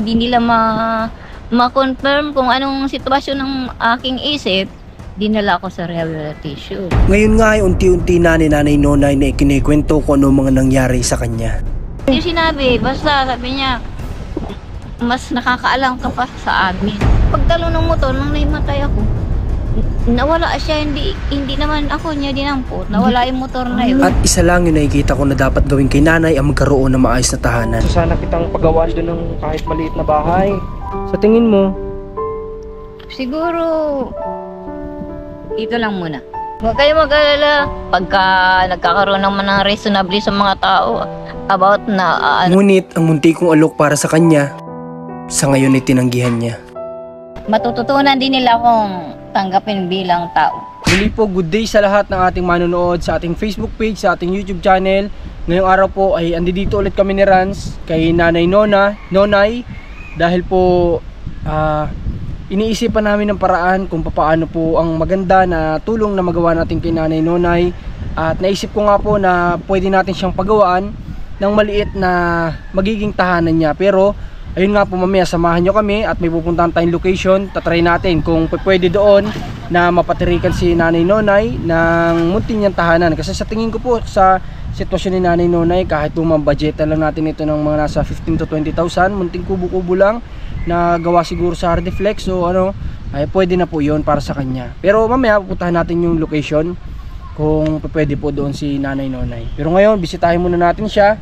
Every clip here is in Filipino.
Hindi nila ma-confirm kung anong sitwasyon ng aking isip, dinala ako sa rehabilitation. Ngayon nga ay unti-unti na ni Nanay Nonay na ikinikwento kung ano mga nangyari sa kanya. Yung sinabi, basta sabi niya, mas nakakaalam ka pa sa amin. Pagtalo ng motor, nung naimatay ako, nawala siya, hindi naman ako niya dinampot. Nawala yung motor na yun. At isa lang yung nakikita ko na dapat gawin kay Nanay ang magkaroon ng maayos na tahanan. Sana kitang pagawaan doon ng kahit maliit na bahay. Sa tingin mo? Siguro, dito lang muna. Huwag kayo mag-alala pagka nagkakaroon naman ng reasonably sa mga tao about na Ngunit ang munti kong alok para sa kanya, sa ngayon ay tinanggihan niya. matututunan din nila kung tanggapin bilang tao. Muli po, good day sa lahat ng ating manonood sa ating Facebook page, sa ating YouTube channel. Ngayong araw po ay andito ulit kami ni Rans kay Nanay Nonay dahil po iniisipan namin ng paraan kung paano po ang maganda na tulong na magawa natin kay Nanay Nonay. At naisip ko nga po na pwede natin siyang pagawaan ng maliit na magiging tahanan niya. Pero ayun nga po, mamaya samahan nyo kami at may pupuntahan tayong location. Tatry natin kung pwede doon na mapatirikan si Nanay Nonay ng munting niyang tahanan. Kasi sa tingin ko po sa sitwasyon ni Nanay Nonay, kahit budget lang natin ito ng mga nasa 15 to 20,000, munting kubo-kubo lang na gawa siguro sa Hardiflex. So ay pwede na po yun para sa kanya. Pero mamaya pupuntahan natin yung location kung pwede po doon si Nanay Nonay. Pero ngayon, bisitahin muna natin siya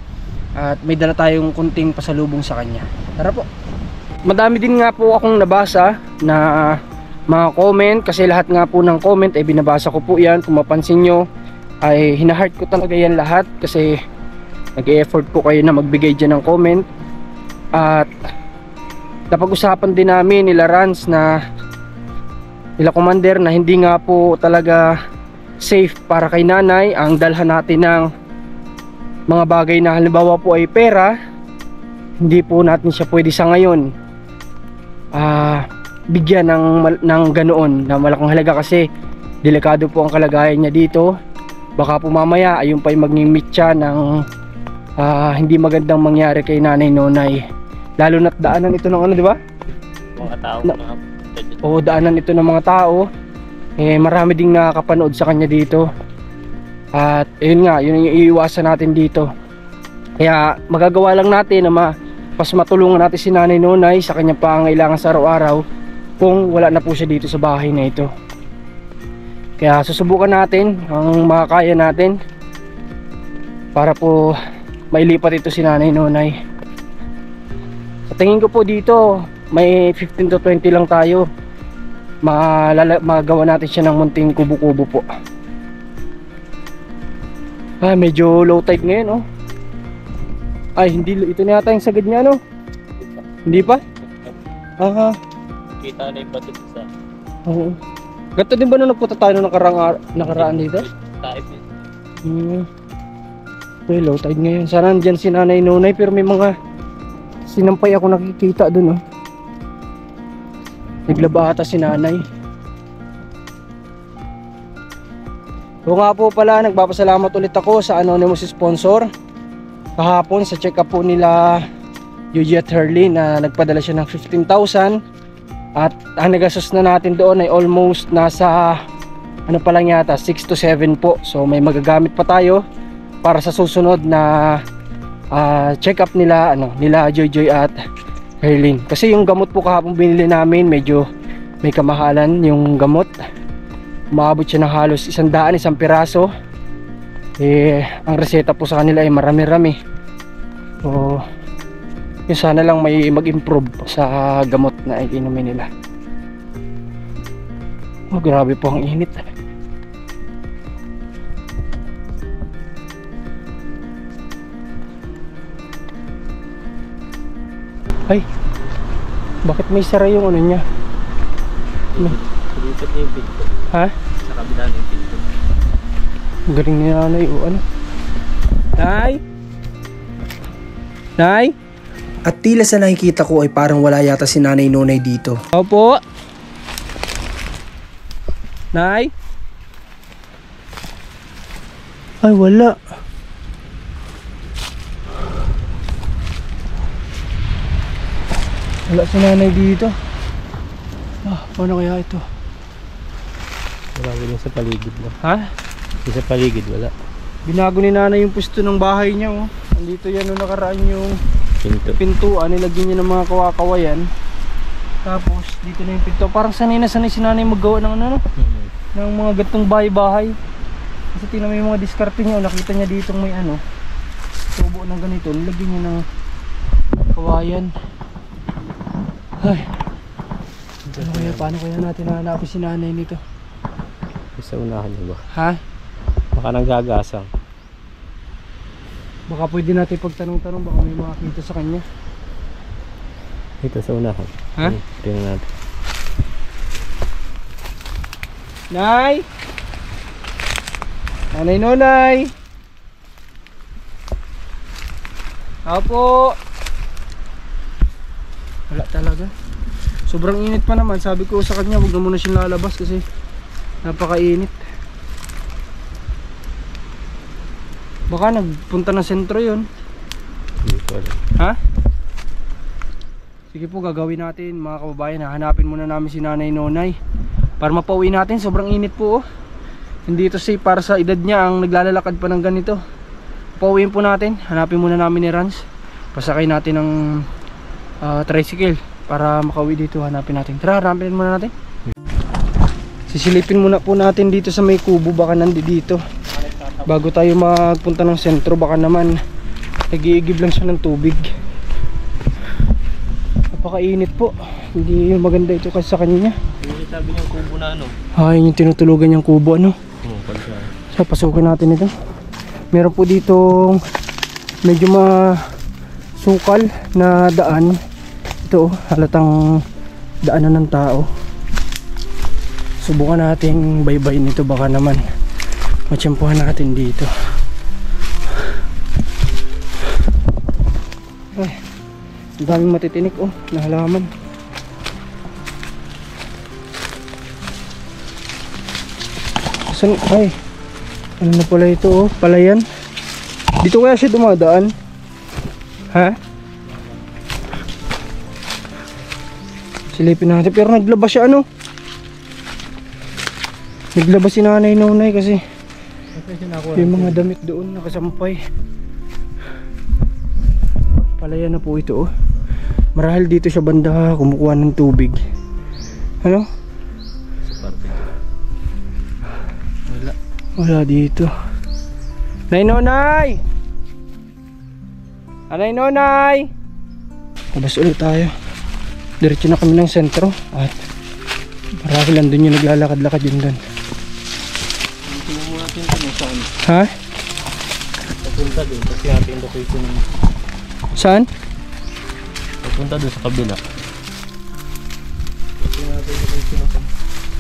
at may dala tayong kunting pasalubong sa kanya. Tara po. Madami din nga po akong nabasa na mga comment, kasi lahat nga po ng comment ay binabasa ko po yan. Kung mapansin nyo ay hinaheart ko talaga yan lahat kasi nag-e-effort po kayo na magbigay dyan ng comment. At napag-usapan din namin nila Rans na nila Commander na hindi nga po talaga safe para kay Nanay ang dalhan natin ng mga bagay na halimbawa po ay pera. Hindi po natin siya pwede sa ngayon bigyan ng ganoon na malaking halaga kasi delikado po ang kalagayan niya dito. Baka po mamaya ayun pa yung maging mitya ng hindi magandang mangyari kay Nanay Nonay. Lalo na't daanan ito ng ano, di ba? Mga tao Oo, daanan ito ng mga tao. Marami ding nakakapanood sa kanya dito. At yun nga, yun yung iiwasan natin dito. Kaya magagawa lang natin na mas matulungan natin si Nanay Nonay sa kanyang pangangailangan sa araw-araw kung wala na po siya dito sa bahay na ito. Kaya susubukan natin ang makakaya natin para po mailipat ito si Nanay Nonay. Sa tingin ko po dito may 15 to 20 lang tayo. Magawa natin siya ng munting kubo-kubo po. Medyo low tide ngayon, oh. Ay, hindi, ito na yata yung sagad niya, no? Hindi pa? Kita na yung batot sa... Oo. Ganito din ba nung nagpunta tayo nung nakaraan dito? Taip yun. May low tide ngayon. Sana nandyan si Nanay Nonay, pero may mga sinampay ako nakikita dun, oh. Naglaba ata si Nanay. O nga po pala, nagpapasalamat ulit ako sa anonymous sponsor. Kahapon sa check up po nila Yuji at Hurley na nagpadala siya ng 15,000. At ang nagastos na natin doon ay almost nasa ano pa lang yata 6 to 7 po. So may magagamit pa tayo para sa susunod na check up nila Joy at Herlin. Kasi yung gamot po kahapon binili namin, medyo may kamahalan yung gamot. Umabot siya ng halos 100, isang piraso. Ang reseta po sa kanila ay marami-rami. So yun, sana lang may mag-improve sa gamot na iinumin nila. Oh, grabe po ang init. Ay, bakit may sara yung ano niya? Dito yung pinto. Ha? Sa kabila ng pinto. Galing ni Nanay, o ano? Nay? Nay? At tila sa nakikita ko ay parang wala yata si Nanay Nonay dito. Opo. Nay? Ay, wala. Wala si nanay dito. Paano kaya ito? Wala ko sa paligid lang. Ha? Sa paligid wala. Binago ni nanay yung pwesto ng bahay niya, oh. Andito yan nung nakaraan yung Pinto. pintuan, nilagyan niya ng mga kawakawayan. Tapos dito na yung pinto. Parang sanay na sanay si nanay maggawa ng ano, ng mga gatong bahay-bahay. Kasi tingnan mo yung mga diskarte niya, nakita niya dito may ano, tubo ng ganito, nilagyan niya ng kawayan. Ay, paano kaya natin hahanapin si nanay nito? Sa unahan niyo ba? Ha? Baka nanggagasang. Baka pwede natin pagtanong-tanong, baka may makakita sa kanya. Ito sa unahan. Ha? Tingnan natin. Nay! Nanay Nonay! Apo! Wala talaga. Sobrang init pa naman. Sabi ko sa kanya, huwag na muna siyang lalabas kasi napakainit. Baka nagpunta ng sentro yun. Hindi ko alam. Ha? Sige po, gagawin natin mga kababayan. Hanapin muna namin si Nanay Nonay para mapauwi natin. Sobrang init po, oh. Hindi ito safe para sa edad niya ang naglalakad pa ng ganito. Pauwiin po natin. Hanapin muna namin ni Rans. Pasakay natin ng tricycle para makauwi dito. Hanapin natin. Tara, hanapin muna natin. Sisilipin muna po natin dito sa may kubo. Baka nandito bago tayo magpunta ng sentro. Baka naman nag-iigib lang siya ng tubig. Napakainit po. Hindi maganda ito kasi sa kanya. Yung sabi niya kubo na ano? Ay, yung tinutulugan niyang kubo, ano? Pagka. So, pasukin natin ito. Meron po dito medyo masukal na daan. Ito, halatang daanan ng tao. Subukan natin baybayin nito. Baka naman matsyempohan natin dito. Ay, ang daming matitinik, oh, na halaman. Saan? Ay, ano na pala ito, oh, palayan. Dito kaya siya dumadaan? Ha? Silipin natin, pero naglabas siya, ano? Naglabas si Nanay Nonay kasi yung mga damit doon nakasampay. Palayan na po ito, oh. Marahil dito siya banda kumukuha ng tubig. Ano? Wala dito. Nanay Nonay! Nanay Nonay! Labas ulit tayo. Diretso na kami ng sentro. At marami lang doon yung naglalakad-lakad yun doon. Tingnan mo natin kung saan. Ha? Papunta doon kasi natin yung location ng... Saan? Papunta doon sa kabila. Tingnan natin yung location ng...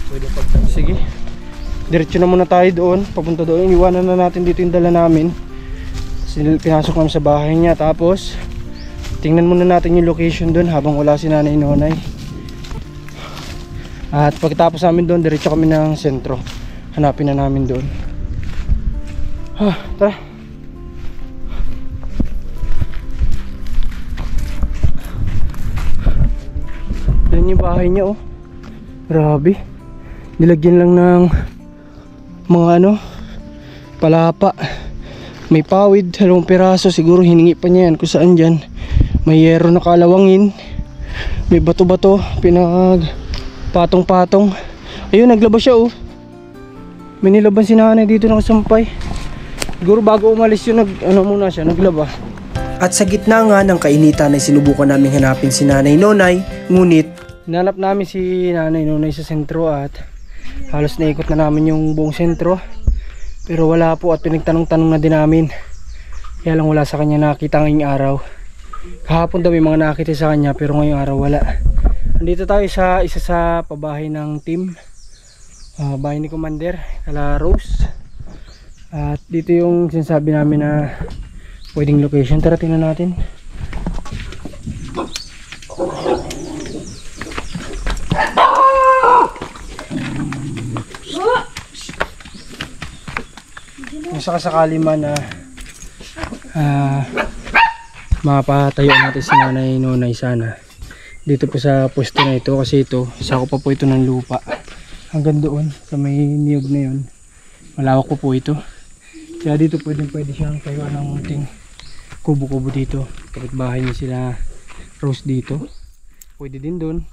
Pwede pagtanong. Sige. Diretso na muna tayo doon. Papunta doon. Iwanan na natin dito yung dala namin. Pinasok namin sa bahay niya. Tapos tingnan muna natin yung location doon habang wala si Nanay Nonay. At pagkatapos namin doon, diretso kami ng sentro. Hanapin na namin doon. Tara. Yan yung bahay niya, oh. Grabe. Nilagyan lang ng mga ano, palapa. May pawid, 2 piraso. Siguro hiningi pa niya yan kung saan dyan. May yero na kalawangin. May bato-bato, pinag patong-patong. Ayun, naglabas siya, oh. May nilaban si Nanay dito nakasampay. Siguro bago umalis yun, muna siya, naglaba. At sa gitna nga ng kainitan ay sinubukan namin hanapin si Nanay Nonay, ngunit Hinanap namin si Nanay Nonay sa sentro at halos naikot na namin yung buong sentro. Pero wala po at pinagtanong-tanong na din namin. Kaya lang wala sa kanya nakita ngayong araw. Kahapon daw may mga nakita sa kanya pero ngayong araw wala. Andito tayo sa isa sa pabahay ng team. Bahay ni Commander, kala Rose. At dito yung sinasabi namin na pwedeng location. Tara tingnan natin. Kung sakasakali man na mapatayo natin si Nanay Nonay sana. dito po sa pwesto na ito kasi ito, sako pa po ito ng lupa. Hanggang doon sa may niyog na yun. Malawak po ito. Kaya dito pwede siyang tayo ng munting kubo-kubo dito. Kapitbahay niya sila Rose dito. Pwede din doon.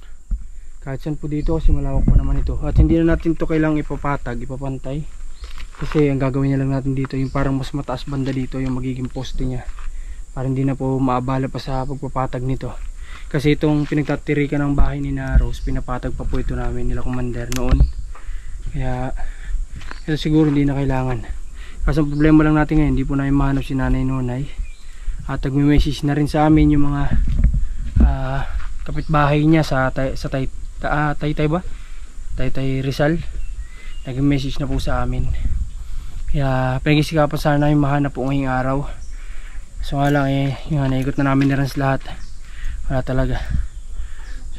Kahit saan po dito kasi malawak pa naman ito. At hindi na natin ito kailangang ipapatag, ipapantay. Kasi ang gagawin niya lang natin dito, yung parang mas mataas banda dito, yung magiging poste niya. Para hindi na po maabala pa sa pagpapatag nito. Kasi itong pinagtatirikan ng bahay ni na Rose, pinapatag pa po ito namin nila Commander noon. Kaya ito siguro hindi na kailangan. Kasi ang problema lang natin ngayon, hindi po namin mahanap si Nanay Nonay. At nagme-message na rin sa amin yung mga kapitbahay niya sa Taytay ba? Taytay Rizal. Nag-message na po sa amin. Kaya pinagsikapan sana namin mahanap po ngayong araw. So nga lang yung naikot na namin na rin sa lahat. Wala talaga.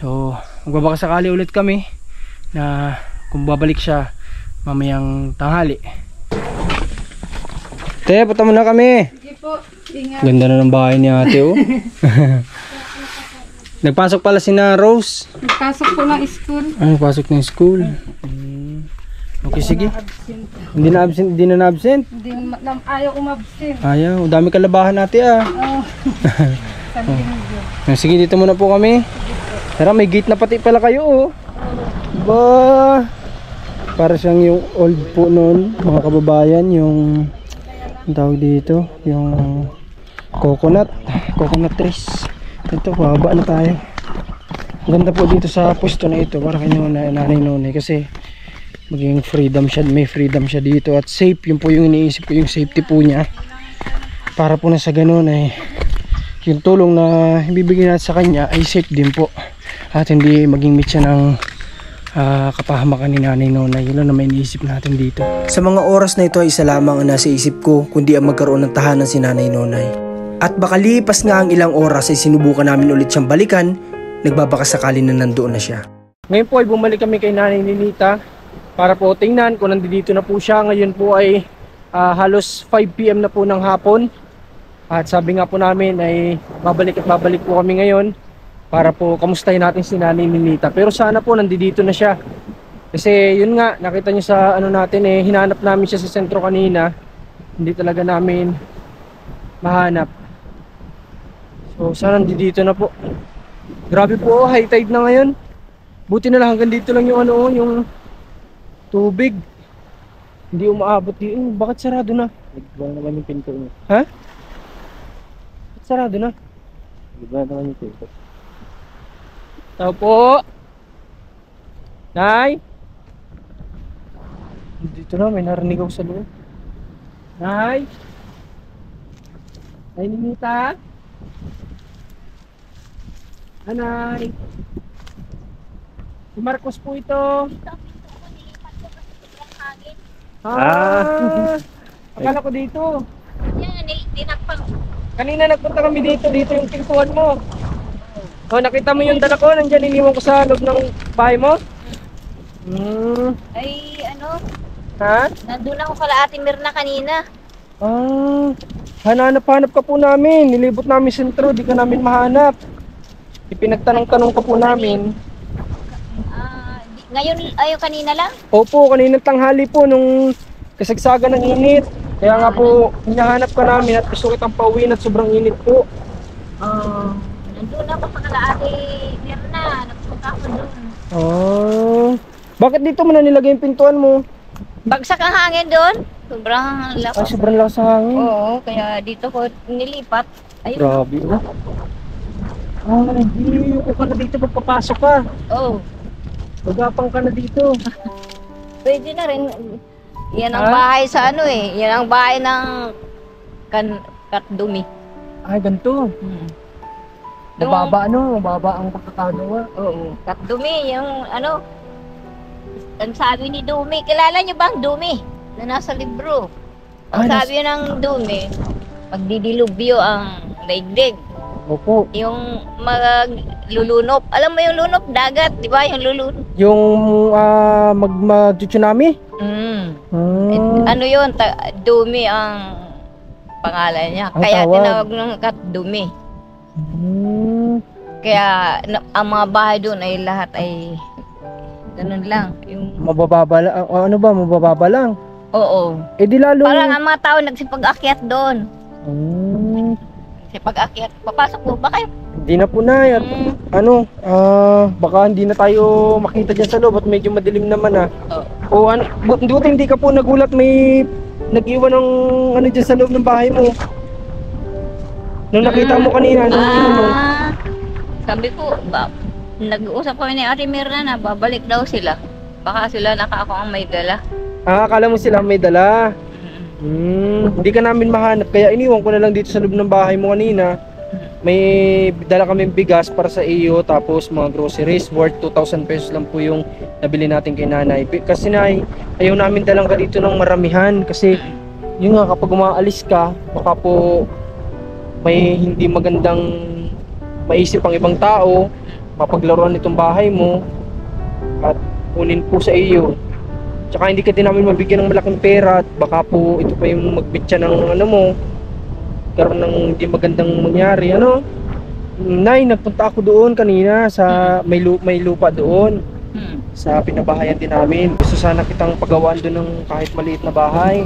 So magbabaka sakali ulit kami na kung babalik siya mamayang tanghali. Te, punta muna kami. Sige po, ingat. Ganda na ng bahay ni ate, oh. Nagpasok pala si na Rose. Nagpasok po ng school. Ay, nagpasok ng school. Okay, sige. Hindi na absent. Hindi, ayaw umabsent. Ayaw, dami kalabahan ate, ah. Oo. Sige, dito muna po kami. Tara, may gate na pati pala kayo, oh. Ba, para siyang yung old po noon, mga kababayan, yung tawag dito, yung coconut trees. Ito, baba na tayo. Ganda po dito sa pwesto na ito para kanya Nanay Nonay kasi maging freedom siya, may freedom siya dito at safe. Yun po yung iniisip ko, yung safety po niya, para po na sa ganun ay yung tulong na ibibigay natin sa kanya ay safe din po at hindi maging meet siya ng kapahamakan ni Nanay Nonay. Yun lang na may iniisip natin dito. Sa mga oras na ito ay isa lamang ang nasa isip ko kundi ang magkaroon ng tahanan si Nanay Nonay. At baka lipas nga ang ilang oras ay sinubukan namin ulit siyang balikan, nagbabaka sakali na nandoon na siya. Ngayon po ay bumalik kami kay Nanay Ninita para po tingnan kung nandito na po siya. Ngayon po ay halos 5 PM na po ng hapon. At sabi nga po namin ay babalik po kami ngayon para po kamustahin natin si Nanay Ninita. Pero sana po nandito na siya. Kasi yun nga, nakita niyo sa ano natin hinanap namin siya sa sentro kanina. Hindi talaga namin mahanap. So sana nandito na po. Grabe po, high tide na ngayon. Buti na lang hanggang dito lang yung yung tubig. Hindi umaabot dito. Bakit sarado na? Nagbuang naman yung pinto niya. Ha? Bakit sarado na? Nagbuang naman yung pinto. Tao po. Nay. Dito na, may narinig ako sa loob. Nay. Nay Ninita. Nanay. Si Marcos po ito. Akala ko dito. Yan, tinakpan. Kanina nagpunta kami dito yung pintuan mo. Oh, nakita mo yung dala ko, nandiyan iniwan ko sa loob ng bahay mo? Ay, ano, Ha? nandun ako kala Ate Mirna kanina. Hanap-hanap ka po namin. Nilibot namin sentro, di ka namin mahanap. Ipinagtanong-tanong ka po namin. Ngayon, ayo kanina lang? Opo, kaninang tanghali po nung kasagsagan ng init. Kaya nga po, hinahanap ka namin at gusto kitang pauwiin at sobrang init po. Nandun ako sa kala Ate Mirna. Nagpunta ako doon. Bakit dito mo na nilagay yung pintuan mo? Bagsak ang hangin doon. Sobrang Ay, lakas. sobrang lakas ng hangin. Oo, kaya dito ko nilipat. Ayun. Grabe. Hindi ko ka na dito pagpapasok ka. Oo. Magapang ka na dito. Pwede na rin. Yan ang bahay sa ano yan ang bahay ng Katdumi. Ay, ganito. Mababa ang pagkakagawa. Oo. Katdumi, yung ano, ang sabi ni Dumi, kilala niyo ba ang Dumi na nasa libro? Ang sabi ng Dumi, pagdidilubyo ang daigdig. Opo. Yung maglulunop. Alam mo yung lunop? Dagat, di ba? Yung lulunop. Yung mag-tsunami? Ano yun? Dumi ang pangalan niya. Ang Kaya tawag. tinawag ng Katdumi. Kaya ang mga bahay doon ay lahat ay ganun lang. Yung, Mabababa lang. Ano ba? Mabababa lang. oo. Eh di lalo. Parang ang mga tao nagsipag-akyat doon. Hmm, Nagsipag-akyat. Papasok po ba kayo? hindi na po na. At, ano, baka hindi na tayo makita dyan sa loob at medyo madilim naman O ano, buti hindi ka po nagulat may nag-iwan ng ano dyan sa loob ng bahay mo. Nung nakita mo kanina, nung ano, Sabi ko, nag-uusap kami ni Ate Mirna na babalik daw sila. Baka sila ako ang may dala. akala mo sila may dala. Hindi ka namin mahanap kaya iniwan ko na lang dito sa loob ng bahay mo kanina. May dala kaming bigas para sa iyo tapos mga groceries worth 2,000 pesos lang po yung nabili natin kay nanay. Kasi ayaw namin dalang ka dito ng maramihan kasi yun nga kapag umaalis ka baka po may hindi magandang maisip ang ibang tao mapaglaruan itong bahay mo at kunin po sa iyo. Tsaka hindi ka din namin mabigyan ng malaking pera at baka po ito pa yung magbitya ng ano mo karoon ng hindi magandang mangyari ano. Nay, nagpunta ako doon kanina sa may lupa doon sa pinabahayan din namin. Gusto sana kitang pagawaan doon ng kahit maliit na bahay.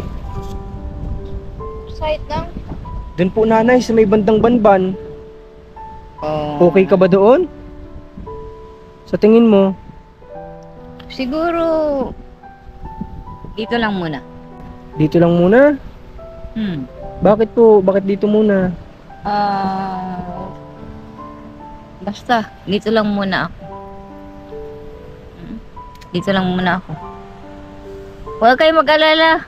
Site lang. Doon po nanay sa may bandang Banban. Okay ka ba doon? Sa tingin mo? Siguro, dito lang muna. Dito lang muna? Bakit po? Bakit dito muna? Basta, dito lang muna ako. Dito lang muna ako. Huwag kayo mag-alala.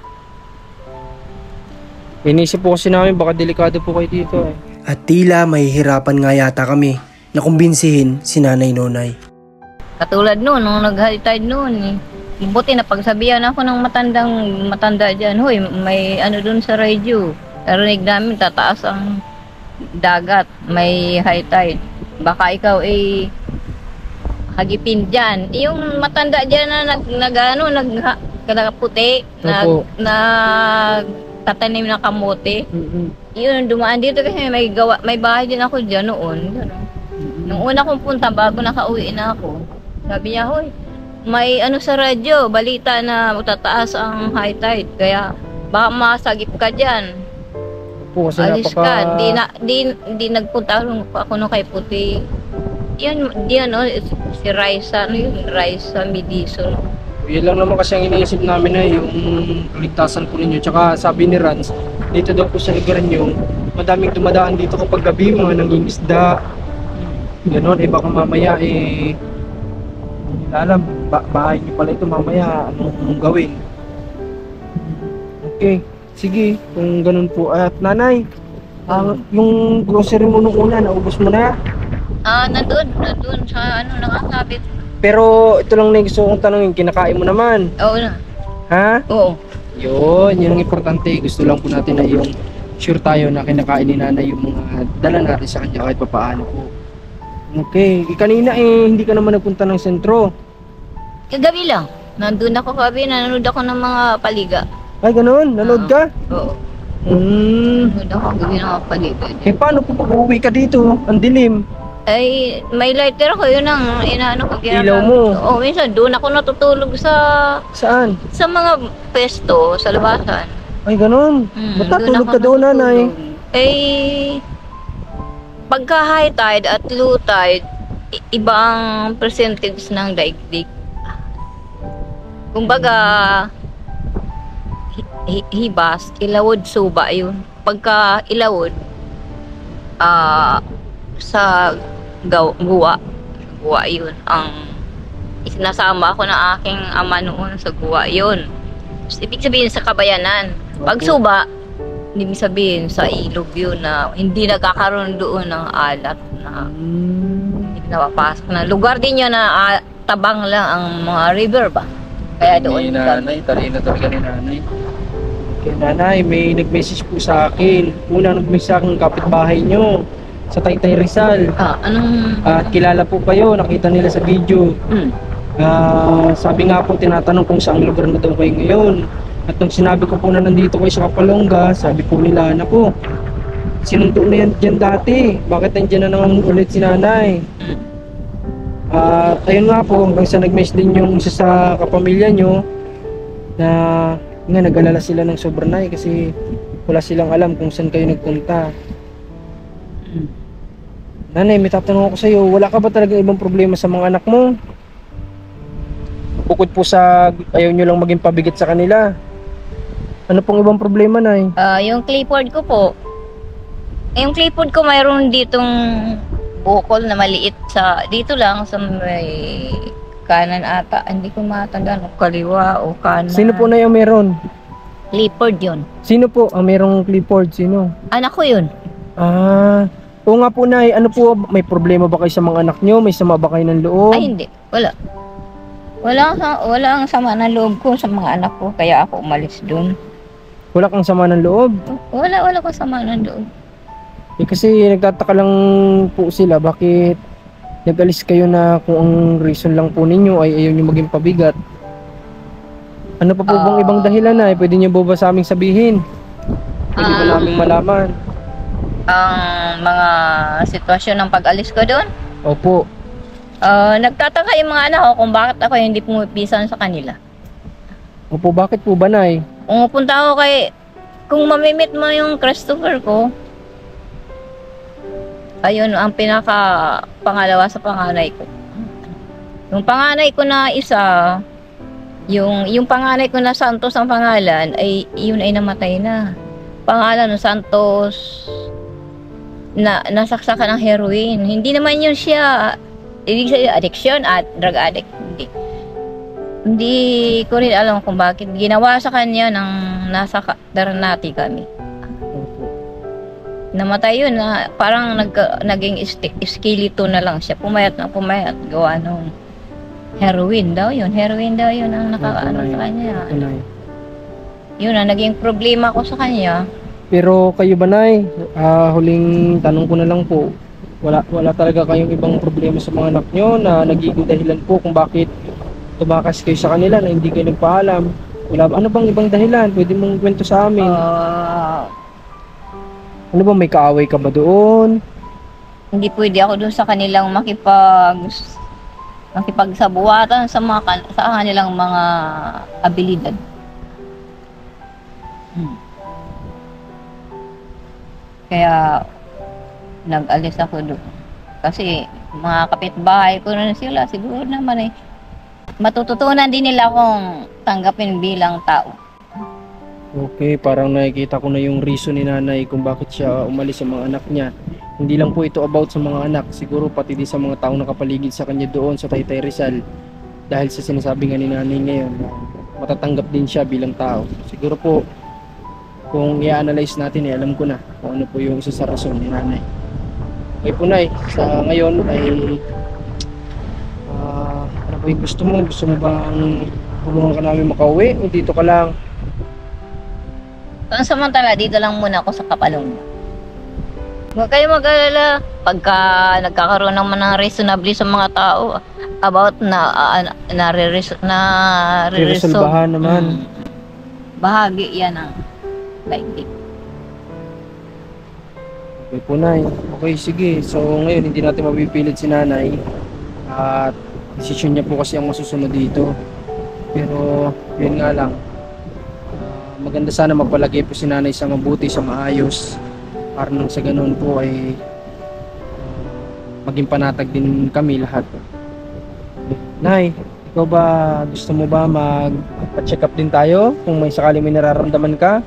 Inisip po kasi namin baka delikado po kayo dito eh. At tila mahihirapan nga yata kami na kumbinsihin si Nanay Nonay. Katulad noon, nung nag-high tide noon buti na pagsabihan ako ng matanda dyan, hoy, may ano dun sa radio. Narinig namin tataas ang dagat, may high tide. Baka ikaw ay hagipin dyan. Yung matanda dyan na nagputi, tatanim ng kamote. Yun, dumaan dito kasi may bahay din ako dyan noon. Nung una kong punta, bago nakauwi na ako, sabi niya, hoy, may ano sa radyo, balita na tataas ang high tide, kaya baka masagip ka dyan. Po, kasi Alis ka, di nagpunta ako nung kay puti. Yan no, si Raisa, ano yun, Raisa Mediso. Yun lang naman kasi ang iniisip namin na yung ligtasan po ninyo. Tsaka sabi ni Rans, dito daw po sa lugar nyo, madaming dumadaan dito kapag gabi, mga nangingisda. Ganon, baka mamaya alam, bahay nyo pala ito mamaya, anong gawin? Okay, sige, kung ganun po. At nanay, yung grocery mo nung una, naubos mo na? Nandun sa ano, nakasabit. Pero ito lang na gusto kong tanongin, kinakain mo naman? Oo na. Ha? Oo. Yun ang importante. Gusto lang po natin na yung sure tayo na kinakain ni nanay yung mga dala natin sa kanya kahit papaano po. Okay, kanina hindi ka naman nagpunta ng sentro. Kagabi lang. Nandun ako kagabi, nanonood ako ng mga paliga. Ay ganun, nanood ka? Oo. Nanood ako kagabi ng mga paliga. Eh paano po pag uuwi ka dito? Ang dilim. Ay, may lighter ako, yun ang inaano ko. Ilaw mo? Oo, minsan doon ako natutulog Saan? sa mga pesto, sa labasan. Ay ganun. Ba't natulog ka doon nanay? Eh, pagka high tide at low tide, iba ang percentage ng daigdig. Kumbaga, hibas, ilawod, suba yun. Pagka ilawod, sa guwa yun. Ang isinasama ako ng aking ama noon sa guwa yun. Ibig sabihin sa kabayanan. Pag suba, ibig sabihin sa ilog yun na hindi nagkakaroon doon ng alat na hindi napapasok na. Lugar din yun na tabang lang ang mga river ba? Kaya doon. Nanay, talino talaga ni nanay. Okay, nanay, may nag-message po sa akin. Una nag-message sa akin kapitbahay nyo sa Taytay Rizal. Anong... At kilala po kayo, nakita nila sa video. Sabi nga po, tinatanong kung saan lugar na daw kayo ngayon. At nung sinabi ko po na nandito kayo sa Kapalonga, sabi po nila, naku, sinunto na yan dyan dati. Bakit nandiyan na naman ulit si nanay? At ayun nga po, hanggang sa nag-mess din yung isa sa kapamilya nyo na nga nag-alala sila ng sobra na kasi wala silang alam kung saan kayo nagpunta. Nanay, may tatanong ako sa iyo, wala ka ba talaga ibang problema sa mga anak mo? Bukod po sa ayaw nyo lang maging pabigat sa kanila. Ano pong ibang problema, Nay? Yung clipboard ko po. Yung clipboard ko mayroon ditong bukol na maliit sa dito lang sa may kanan ata. Hindi ko matandaan o kaliwa o kanan. Sino po na yung meron? Clipboard yun. Sino po ang merong clipboard? Sino? Anak ko yun. Oo nga po, Nay. Ano po, may problema ba kayo sa mga anak nyo? May sama ba kayo ng loob? Ay hindi. Wala. Wala ang sama ng loob ko sa mga anak ko. Kaya ako umalis dun. Wala kang sama ng loob? Wala ko sama ng loob. Kasi nagtataka lang po sila bakit nag-alis kayo na kung ang reason lang po ninyo ay ayaw nyo maging pabigat. Ano pa po bang ibang dahilan na pwede nyo ba sa aming sabihin? Pwede ba naming malaman? Ang mga sitwasyon ng pag-alis ko doon, Opo. nagtataka yung mga anak ko kung bakit ako hindi pumipisan sa kanila. Opo, bakit po ba, Nay? Kung pupunta ako kung mamimit mo yung Christopher ko, ayun ang pinaka pangalawa sa panganay ko. Yung panganay ko na isa, yung panganay ko na Santos ang pangalan, ay yun ay namatay na. Pangalan ng Santos na nasaksakan ng heroin. Hindi naman yun siya ibig sabihin addiction at drug addict. Hindi ko rin alam kung bakit ginawa sa kanya nang nasa Daranati kami. Namatay yun na parang naging skeleton na lang siya. Pumayat gawa nung heroin daw yun ang nakakaano sa kanya. Yun ang naging problema ko sa kanya. Pero kayo ba, Nay? Huling tanong ko na lang po. Wala talaga kayong ibang problema sa mga anak nyo na nagiging dahilan po kung bakit tumakas kayo sa kanila na hindi kayo nagpaalam? Ano bang ibang dahilan? Pwede mong kwento sa amin. Ano ba, may kaaway ka ba doon? Hindi pwede ako dun sa kanilang makipagsabuatan sa kanilang mga abilidad. Kaya nag-alis ako doon. Kasi mga kapitbahay ko na sila, siguro naman matututunan din nila akong tanggapin bilang tao. Okay, parang nakikita ko na yung reason ni nanay kung bakit siya umalis sa mga anak niya. Hindi lang po ito about sa mga anak, siguro pati din sa mga taong nakapaligid sa kanya doon sa Taytay Rizal. Dahil sa sinasabi nga ni nanay ngayon, matatanggap din siya bilang tao. Siguro po, kung i-analyze natin, alam ko na kung ano po yung isa sa rason ni nanay. Okay po, Nay, sa ngayon ay ano po yung gusto mo? Gusto mo bang tulungan ka namin makauwi o dito ka lang? Samantala, dito lang muna ako sa Kapalong. Huwag kayo mag-alala pagka nagkakaroon naman ng reasonably sa mga tao about Resolbahan naman. Bahagi yan ang daigdig. Okay po, Nay. Okay, sige. So ngayon hindi natin mapipilit si nanay at desisyon niya po kasi ang masusunod dito. Pero yun nga lang, maganda sana magpalagay po si nanay sa mabuti, sa maayos, para nang sa ganun po ay maging panatag din kami lahat. Nay, ikaw ba, gusto mo ba mag-check up din tayo kung may sakali may nararamdaman ka?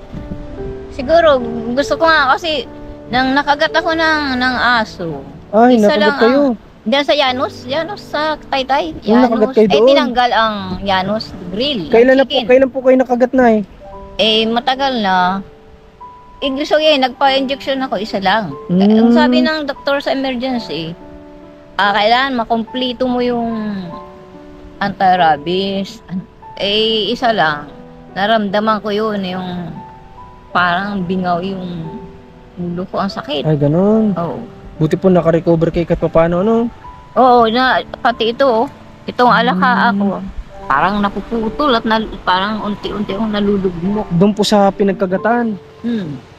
Siguro, gusto ko nga kasi nang nakagat ako ng aso. Ay, Isa nakagat lang kayo. Diyan sa Janus sa Taytay. Yung nakagat kayo doon? Tinanggal ang Janus grill. Kailan po kayo nakagat, Nay? Matagal na. Gusto nagpa-injection ako, isa lang. Ang sabi ng doktor sa emergency, kailangan makompleto mo yung anti-rabies. Isa lang. Naramdaman ko yun, yung parang bingaw yung ulo ko, ang sakit. Ay, ganun. Oo. Buti po naka-recover kayo kahit paano, no? Oo, pati ito, itong alaka ako. Parang napuputol at parang unti-unti akong nalulugmok. Doon po sa pinagkagatan.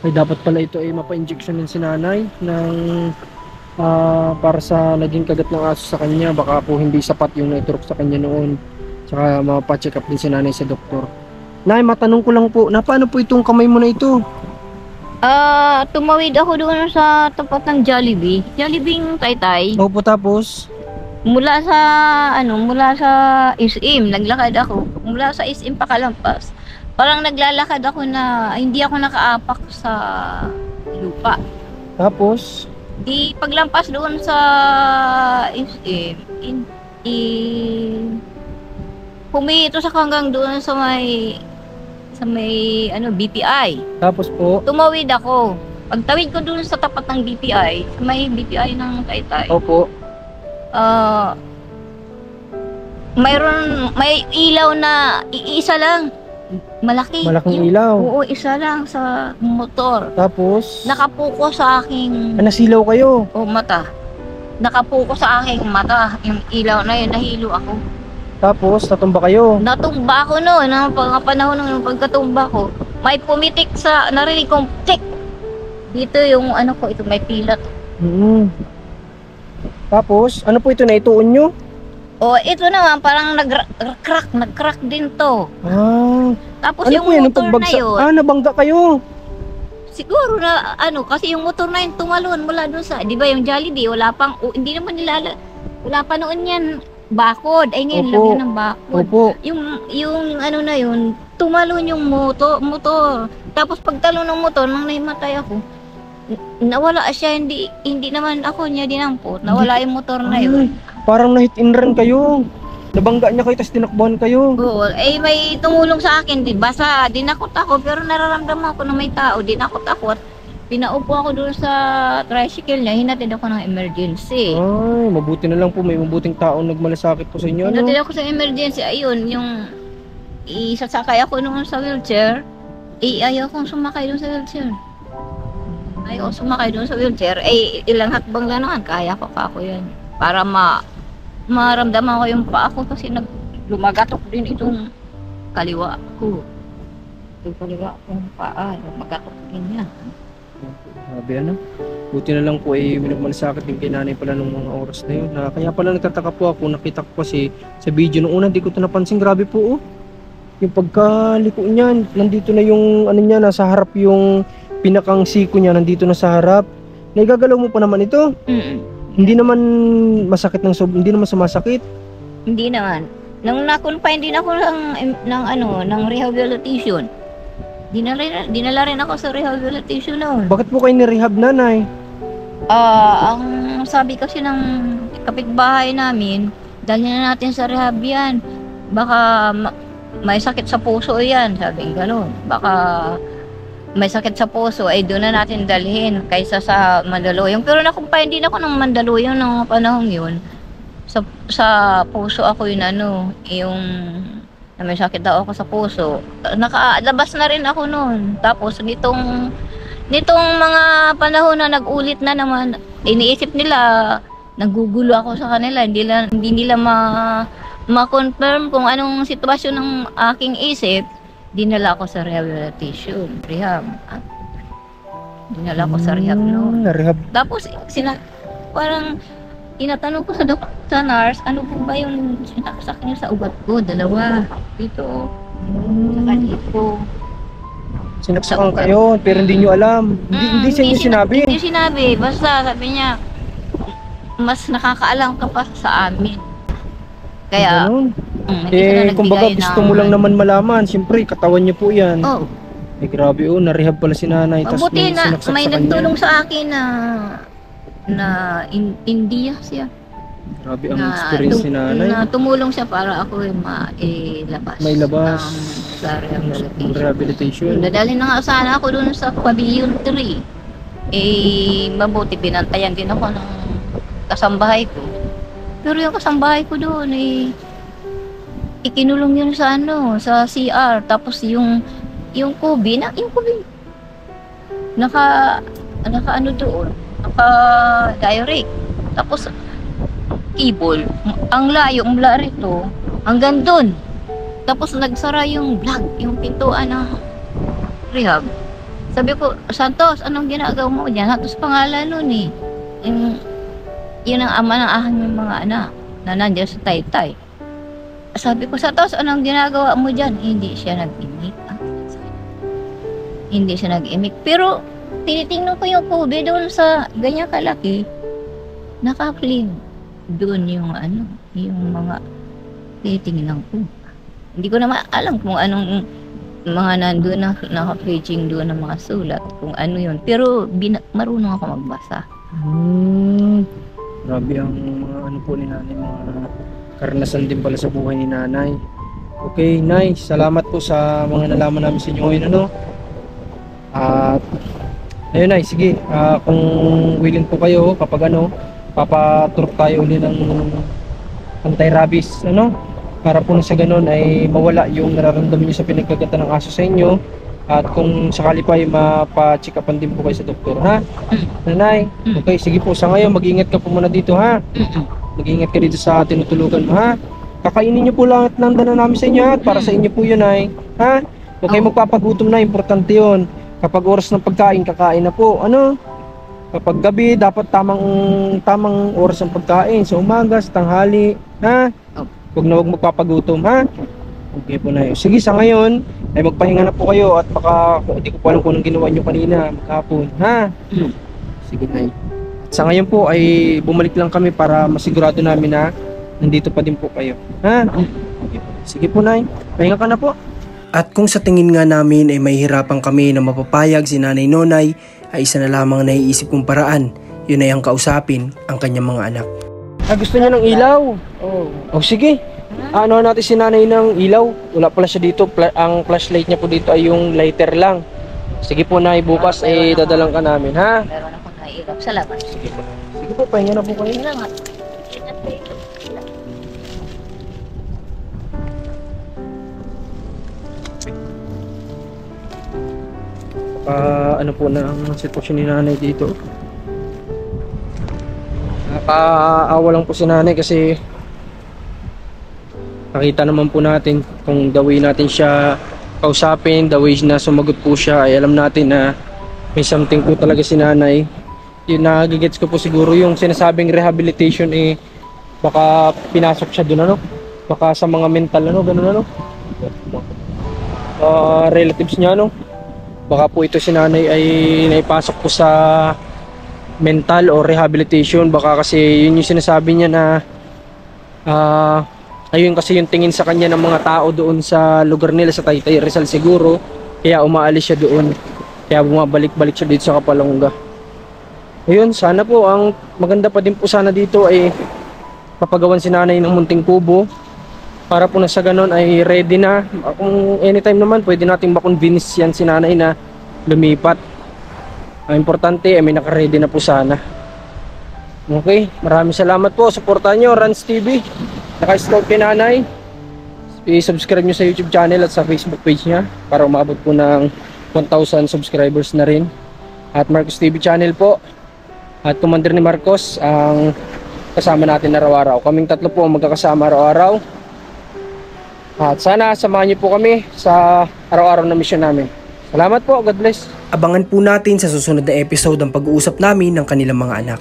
Ay dapat pala ito ay mapa-injection din si nanay ng para sa naging kagat ng aso sa kanya. Baka po hindi sapat yung naiturok sa kanya noon. Tsaka mapa-check up din si nanay sa doktor. Nay, matanong ko lang po, na paano po itong kamay mo na ito? Tumawid ako doon sa tapat ng Jollibee. Jollibee Taytay. Opo, tapos? Mula sa SM, naglakad ako. Mula sa SM pakalampas. Parang naglalakad ako na hindi ako nakaapak sa lupa. Tapos? Di paglampas doon sa SM, humito sa hanggang doon sa may BPI. Tapos po? Tumawid ako. Pagtawid ko doon sa tapat ng BPI, sa may BPI ng Taytay. Opo. May ilaw na iisa lang. Malaki. Malaking ilaw. Oo, isa lang sa motor. Tapos? Nakapuko sa aking Nasilaw kayo? mata. Nakapuko sa aking mata. Yung ilaw na yun, nahilo ako. Tapos, natumba kayo? Natumba ako noon, ng panahon ng pagkatumba ko. May pumitik sa, narinig kong tik. Dito yung ito may pilat. Tapos, ano po ito na ituon nyo? Ito naman, parang nag-crack din to. Tapos Ano yung po yan? motor na yun, Nabangga kayo. siguro na, kasi yung motor na yun tumalon mula dun sa, di ba yung Jollibee, wala hindi naman wala pa noon yan, bakod. Ay ngayon, Opo. lang yun ang bakod. Opo. Yung na yun, tumalon yung motor. Tapos pagtalon ng motor, nang naimatay ako, nawala siya, hindi naman ako niya dinampot. Nawala yung motor na yun. Parang na-hit and run kayo. Nabangga niya kayo, tapos tinakbuhan kayo. Oo, may tumulong sa akin, basta dinakot ako, pero nararamdaman ko na may tao, dinakot ako at pinaupo ako doon sa tricycle niya, hinatid ako ng emergency. Ay, mabuti na lang po, may mabuting taong nagmalasakit po sa inyo, ano? Hinatid ako sa emergency, ayun, yung isasakay ako noon sa wheelchair, ayaw kong sumakay doon sa wheelchair. Ayaw kong sumakay doon sa wheelchair, ilang hakbang lang naman, kaya ko pa ako yan. Para maramdaman ko yung paa ko kasi lumagatok din itong kaliwa ko. Yung kaliwa kong paa, lumagatok din yan. Sabi ano? Buti na lang po ay minagmalasakit din kay nanay pala nung mga oras na yun. Kaya pala nagtataka po ako, nakita ko kasi sa video nung una, hindi ko ito napansin. Grabe po, oh. Yung pagkaliko niyan, nandito na yung niya, nasa harap yung pinakang siko niya, nandito na sa harap. Naigagalaw mo pa naman ito. Hindi naman masakit hindi naman sumasakit. Hindi naman. Nung na-confine din ako ng rehabilitation. Dinala rin ako sa rehabilitation noon. Bakit po kayo ni-rehab, nanay? Ang sabi kasi ng kapitbahay namin, dalhin na natin sa rehab yan. Baka may sakit sa puso yan, sabi gano'n. Baka may sakit sa puso, doon na natin dalhin kaysa sa Mandaluyong. Pero nakumpayan din ako ng Mandaluyong ng panahon yun. Sa puso ako yun, yung na may sakit daw ako sa puso. Nakalabas na rin ako noon. Tapos nitong mga panahon na nag-ulit na naman, iniisip nila, nagugulo ako sa kanila. Hindi nila ma-confirm kung anong sitwasyon ng aking isip. Dinala ko sa rehabilitation, rehab. Dinala ko sa rehab noon. Rehab. Tapos parang tinatanong ko sa nurse, ano po ba yung sinaksak niyo sa ugat ko? Dalawa. Dito. Saka dito. Sinaksakan kayo, pero hindi nyo alam. Hindi sa inyo sinabi. Hindi sinabi. Basta sabi niya, mas nakakaalam ka pa sa amin. Kaya, kumbaga gusto mo lang naman malaman. Siyempre, katawan niyo po yan. Oh. Grabe, na-rehab pala si nanay. Mabuti na may nagtulong sa akin na India siya. Grabe ang experience ni nanay. Na tumulong siya para ako mailabas. May labas. Sa rehabilitation. Dadalhin na nga sana ako doon sa Pavilion 3. Mabuti binantayan din ako ng kasambahay ko. Pero yung kasambahay ko doon ikinulong yun sa sa CR. Tapos yung kubi naka doon, naka-direct. Tapos cable, ang layo mula rito hanggang doon. Tapos nagsara yung pintuan ng rehab. Sabi ko, Santos, anong ginagawa mo dyan? Santos pangalan nun eh. Yun ang ama ng aking mga anak na nandiyan sa Taytay. Sabi ko, Santos, anong ginagawa mo dyan? Hindi siya nag-imik. Hindi siya nag-imik. Pero, tinitingnan ko yung kubi doon sa ganyan kalaki. Naka-clean doon yung yung mga tinitingnan ko. Hindi ko naman alam kung anong mga nandun na naka-paging doon ng mga sulat. Kung ano yun. Pero, marunong ako magbasa. Grabe ang mga ano po ni nanay, mga karanasan din pala sa buhay ni nanay. Okay, Nay, salamat po sa mga nalaman namin sa inyo ngayon, ano. At ayun, Nay, sige, kung willing po kayo, kapag papaturok tayo uli ng anti-rabies, para po sa ganun ay mawala yung nararamdaman nyo sa pinagkagatan ng aso sa inyo. At kung sakali pa ay mapa-check upan din po kayo sa doktor, ha? Nanay, okay, sige po, sa ngayon mag-ingat ka po muna dito, ha? Mag-ingat ka dito sa tinutulugan mo, ha? Kakainin nyo po lahat ng dala namin sa inyo, ha? Para sa inyo po yun, ay, ha? Huwag kayo magpapagutom na, importante yun. Kapag oras ng pagkain, kakain na po, Kapag gabi, dapat tamang oras ng pagkain, sa umaga, sa tanghali, ha? Huwag na huwag magpapagutom, ha? Okay po na yun. Sige, sa ngayon ay magpahinga na po kayo at baka hindi ko po alam kung anong ginawa nyo kanina maghapon, ha? Sige na yun. At sa ngayon po ay bumalik lang kami para masigurado namin na nandito pa din po kayo, ha? Okay po. Sige po, Nay, pahinga ka na po. At kung sa tingin nga namin ay mahihirapan kami na mapapayag si Nanay Nonay, ay isa na lamang naiisip kong paraan. Yun ay ang kausapin ang kanyang mga anak. Gusto niya ng ilaw? Oh, sige. Ano natin si nanay ng ilaw? Wala pala siya dito. Ang flashlight niya po dito ay yung lighter lang. Sige po, Nay, bukas ay dadalang ka namin, ha? Meron akong nairap. Salamat. Sige po. Sige po, pahinga na po kayo. Salamat. Ano po na ang sitwasyon ni nanay dito? Nakakaawa lang po si nanay kasi nakita naman po natin kung the way natin siya kausapin, the way na sumagot po siya, ay alam natin na may something po talaga si nanay. Yun, nagigets ko po siguro yung sinasabing rehabilitation, baka pinasok siya dun, baka sa mga mental, ganun, relatives niya, baka po ito si nanay ay naipasok po sa mental o rehabilitation. Baka kasi yun yung sinasabi niya na ayun kasi yung tingin sa kanya ng mga tao doon sa lugar nila sa Taytay Rizal siguro, kaya umaalis siya doon, kaya bumabalik-balik siya dito sa Kapalongga. Ayun, sana po ang maganda pa din po sana dito ay papagawan si nanay ng munting kubo para po na sa ganon ay ready na. Kung anytime naman pwede nating makonvince yan si nanay na lumipat. Ang importante ay may naka-ready na po sana. Okay, maraming salamat po. Suportahan nyo Rans TV. Naka-scout kay nanay. I-subscribe nyo sa YouTube channel at sa Facebook page niya para umabot po ng 1,000 subscribers na rin. At Marcos TV channel po. At Commander ni Marcos ang kasama natin araw-araw. Kaming tatlo po ang magkakasama araw-araw. At sana samahan niyo po kami sa araw-araw na mission namin. Salamat po. God bless. Abangan po natin sa susunod na episode ang pag-uusap namin ng kanilang mga anak.